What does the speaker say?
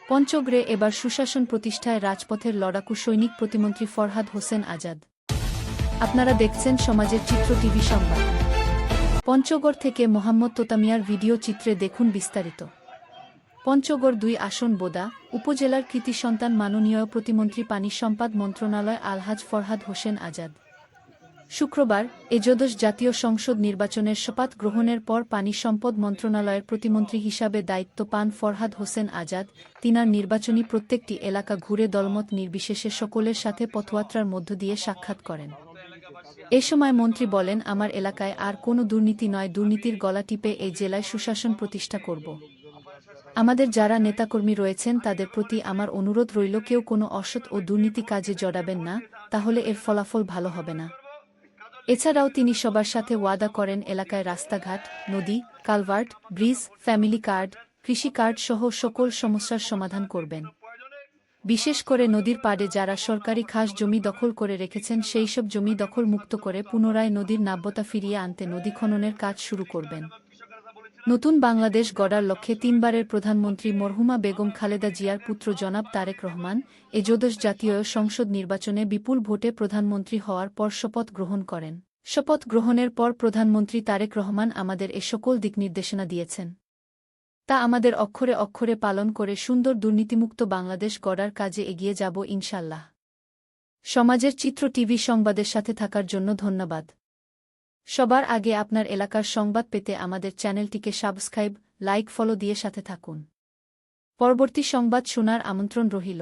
পঞ্চগড়ে এবার সুশাসন প্রতিষ্ঠায় রাজপথের লড়াকু সৈনিক প্রতিমন্ত্রী ফরহাদ হোসেন আজাদ। আপনারা দেখছেন সমাজের চিত্র টিভি সংবাদ। পঞ্চগড় থেকে মোহাম্মদ তোতামিয়ার ভিডিও চিত্রে দেখুন বিস্তারিত। পঞ্চগড় ২ আসন বোদা উপজেলার কৃতি সন্তান মাননীয় প্রতিমন্ত্রী পানি সম্পদ মন্ত্রণালয় আলহাজ ফরহাদ হোসেন আজাদ শুক্রবার এজদশ জাতীয় সংসদ নির্বাচনের শপথ গ্রহণের পর পানি সম্পদ মন্ত্রণালয়ের প্রতিমন্ত্রী হিসাবে দায়িত্ব পান ফরহাদ হোসেন আজাদ। তিনার নির্বাচনী প্রত্যেকটি এলাকা ঘুরে দলমত নির্বিশেষে সকলের সাথে পথযাত্রার মধ্য দিয়ে সাক্ষাৎ করেন। এ সময় মন্ত্রী বলেন, আমার এলাকায় আর কোনো দুর্নীতি নয়, দুর্নীতির গলা টিপে এই জেলায় সুশাসন প্রতিষ্ঠা করব। আমাদের যারা নেতাকর্মী রয়েছেন তাদের প্রতি আমার অনুরোধ রইল, কেউ কোনো অসৎ ও দুর্নীতি কাজে জড়াবেন না, তাহলে এর ফলাফল ভালো হবে না। এছাড়াও তিনি সবার সাথে ওয়াদা করেন এলাকায় রাস্তাঘাট, নদী, কালভার্ট, ব্রিজ, ফ্যামিলি কার্ড, কৃষি কার্ড সহ সকল সমস্যার সমাধান করবেন। বিশেষ করে নদীর পাড়ে যারা সরকারি খাস জমি দখল করে রেখেছেন সেই সব জমি দখল মুক্ত করে পুনরায় নদীর নাব্যতা ফিরিয়ে আনতে নদী খননের কাজ শুরু করবেন। নতুন বাংলাদেশ গড়ার লক্ষ্যে তিনবারের প্রধানমন্ত্রী মরহুমা বেগম খালেদা জিয়ার পুত্র জনাব তারেক রহমান এজদশ জাতীয় সংসদ নির্বাচনে বিপুল ভোটে প্রধানমন্ত্রী হওয়ার পর শপথ গ্রহণ করেন। শপথ গ্রহণের পর প্রধানমন্ত্রী তারেক রহমান আমাদের এ সকল দিকনির্দেশনা দিয়েছেন, তা আমাদের অক্ষরে অক্ষরে পালন করে সুন্দর দুর্নীতিমুক্ত বাংলাদেশ গড়ার কাজে এগিয়ে যাব ইনশাল্লাহ। সমাজের চিত্র টিভি সংবাদের সাথে থাকার জন্য ধন্যবাদ। সবার আগে আপনার এলাকার সংবাদ পেতে আমাদের চ্যানেলটিকে সাবস্ক্রাইব, লাইক, ফলো দিয়ে সাথে থাকুন। পরবর্তী সংবাদ শোনার আমন্ত্রণ রহিল।